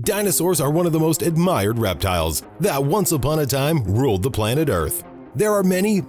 Dinosaurs are one of the most admired reptiles that once upon a time ruled the planet Earth. There are many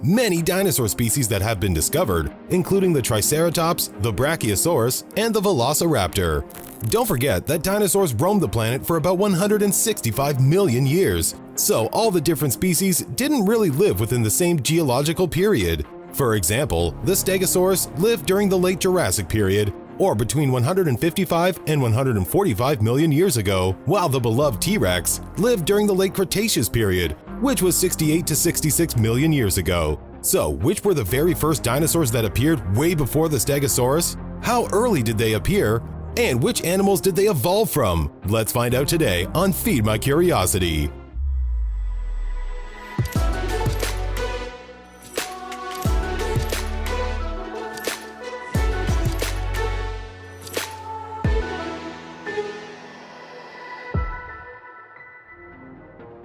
dinosaur species that have been discovered, including the Triceratops, the Brachiosaurus, and the Velociraptor. Don't forget that dinosaurs roamed the planet for about 165 million years, so all the different species didn't really live within the same geological period. For example, the Stegosaurus lived during the late Jurassic period, or between 155 and 145 million years ago, while the beloved T-Rex lived during the late Cretaceous period, which was 68 to 66 million years ago. So, which were the very first dinosaurs that appeared way before the Stegosaurus? How early did they appear? And which animals did they evolve from? Let's find out today on Feed My Curiosity.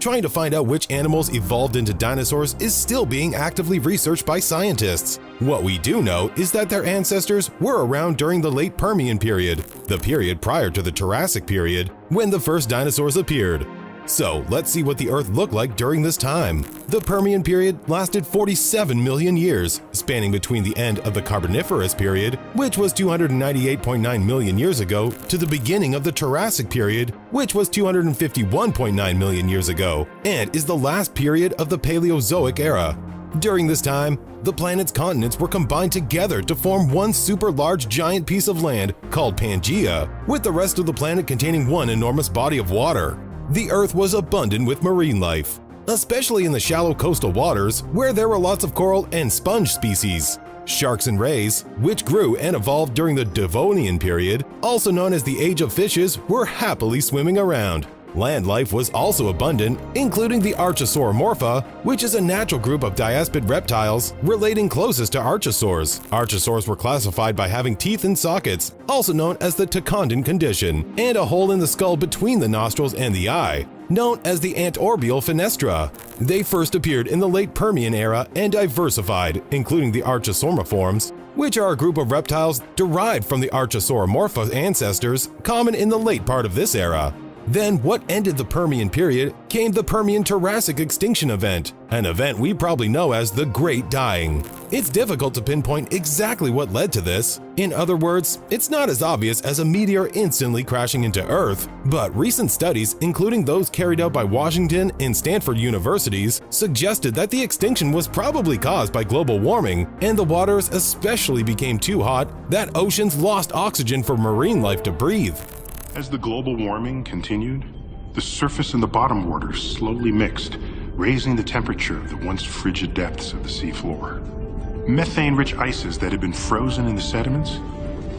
Trying to find out which animals evolved into dinosaurs is still being actively researched by scientists. What we do know is that their ancestors were around during the late Permian period, the period prior to the Jurassic period, when the first dinosaurs appeared. So let's see what the Earth looked like during this time. The Permian period lasted 47 million years, spanning between the end of the Carboniferous period, which was 298.9 million years ago, to the beginning of the Jurassic period, which was 251.9 million years ago, and is the last period of the Paleozoic era. During this time, the planet's continents were combined together to form one super large giant piece of land called Pangaea, with the rest of the planet containing one enormous body of water. The Earth was abundant with marine life, especially in the shallow coastal waters where there were lots of coral and sponge species. Sharks and rays, which grew and evolved during the Devonian period, also known as the Age of Fishes, were happily swimming around. Land life was also abundant, including the Archosauromorpha, which is a natural group of diaspid reptiles relating closest to archosaurs. Archosaurs were classified by having teeth in sockets, also known as the Tacondine condition, and a hole in the skull between the nostrils and the eye, known as the antorbial fenestra. They first appeared in the late Permian era and diversified, including the Archosauromorphs, which are a group of reptiles derived from the Archosauromorpha ancestors common in the late part of this era. Then, what ended the Permian period came the Permian-Jurassic extinction event, an event we probably know as the Great Dying. It's difficult to pinpoint exactly what led to this. In other words, it's not as obvious as a meteor instantly crashing into Earth, but recent studies, including those carried out by Washington and Stanford universities, suggested that the extinction was probably caused by global warming, and the waters especially became too hot that oceans lost oxygen for marine life to breathe. As the global warming continued, the surface and the bottom waters slowly mixed, raising the temperature of the once frigid depths of the seafloor. Methane-rich ices that had been frozen in the sediments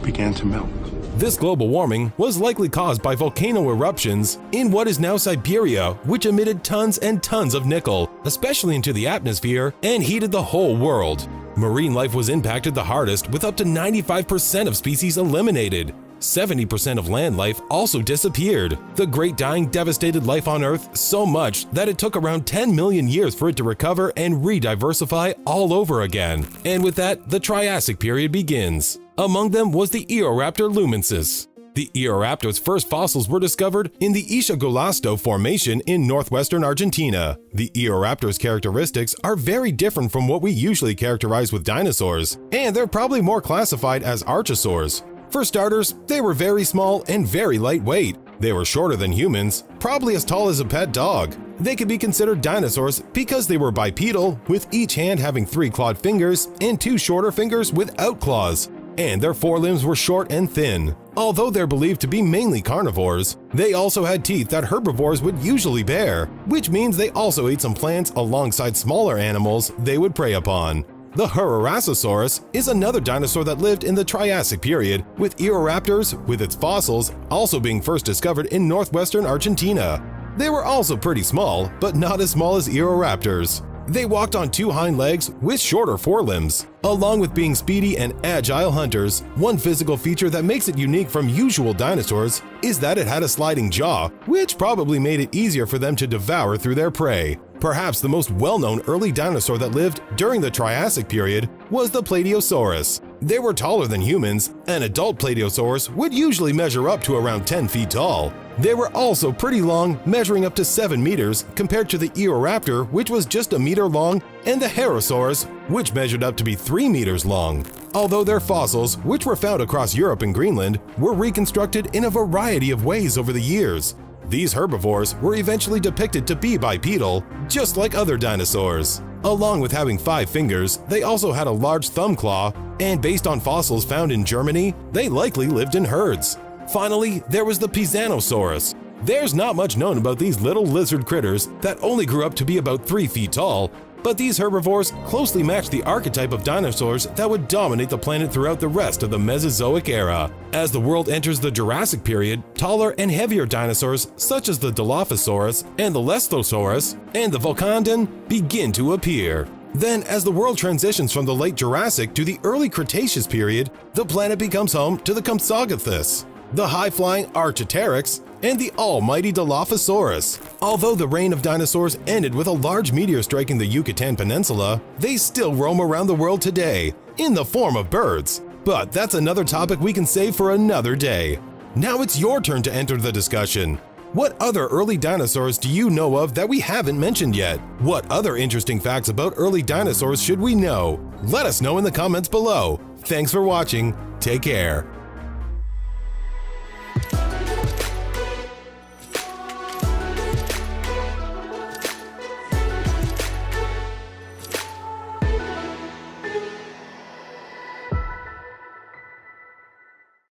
began to melt. This global warming was likely caused by volcano eruptions in what is now Siberia, which emitted tons and tons of nickel, especially into the atmosphere, and heated the whole world. Marine life was impacted the hardest, with up to 95% of species eliminated. 70% of land life also disappeared. The Great Dying devastated life on Earth so much that it took around 10 million years for it to recover and re-diversify all over again. And with that, the Triassic period begins. Among them was the Eoraptor lumensis. The Eoraptor's first fossils were discovered in the Ishigolasto Formation in northwestern Argentina. The Eoraptor's characteristics are very different from what we usually characterize with dinosaurs, and they're probably more classified as archosaurs. For starters, they were very small and very lightweight. They were shorter than humans, probably as tall as a pet dog. They could be considered dinosaurs because they were bipedal, with each hand having 3 clawed fingers and 2 shorter fingers without claws, and their forelimbs were short and thin. Although they're believed to be mainly carnivores, they also had teeth that herbivores would usually bear, which means they also ate some plants alongside smaller animals they would prey upon. The Hurarasasaurus is another dinosaur that lived in the Triassic period, with Eoraptors, with its fossils, also being first discovered in northwestern Argentina. They were also pretty small, but not as small as Eoraptors. They walked on 2 hind legs with shorter forelimbs. Along with being speedy and agile hunters, one physical feature that makes it unique from usual dinosaurs is that it had a sliding jaw, which probably made it easier for them to devour through their prey. Perhaps the most well-known early dinosaur that lived during the Triassic period was the Plateosaurus. They were taller than humans. An adult Plateosaurus would usually measure up to around 10 feet tall. They were also pretty long, measuring up to 7 meters, compared to the Eoraptor, which was just a meter long, and the Herosaurus, which measured up to be 3 meters long. Although their fossils, which were found across Europe and Greenland, were reconstructed in a variety of ways over the years. These herbivores were eventually depicted to be bipedal, just like other dinosaurs. Along with having 5 fingers, they also had a large thumb claw, and based on fossils found in Germany, they likely lived in herds. Finally, there was the Pisanosaurus. There's not much known about these little lizard critters that only grew up to be about 3 feet tall, but these herbivores closely match the archetype of dinosaurs that would dominate the planet throughout the rest of the Mesozoic era. As the world enters the Jurassic period, taller and heavier dinosaurs such as the Dilophosaurus and the Lestosaurus and the Volcandon begin to appear. Then, as the world transitions from the late Jurassic to the early Cretaceous period, the planet becomes home to the Compsognathus, the high-flying Archaeopteryx, and the almighty Dilophosaurus. Although the reign of dinosaurs ended with a large meteor striking the Yucatan Peninsula, they still roam around the world today, in the form of birds. But that's another topic we can save for another day. Now it's your turn to enter the discussion. What other early dinosaurs do you know of that we haven't mentioned yet? What other interesting facts about early dinosaurs should we know? Let us know in the comments below. Thanks for watching. Take care.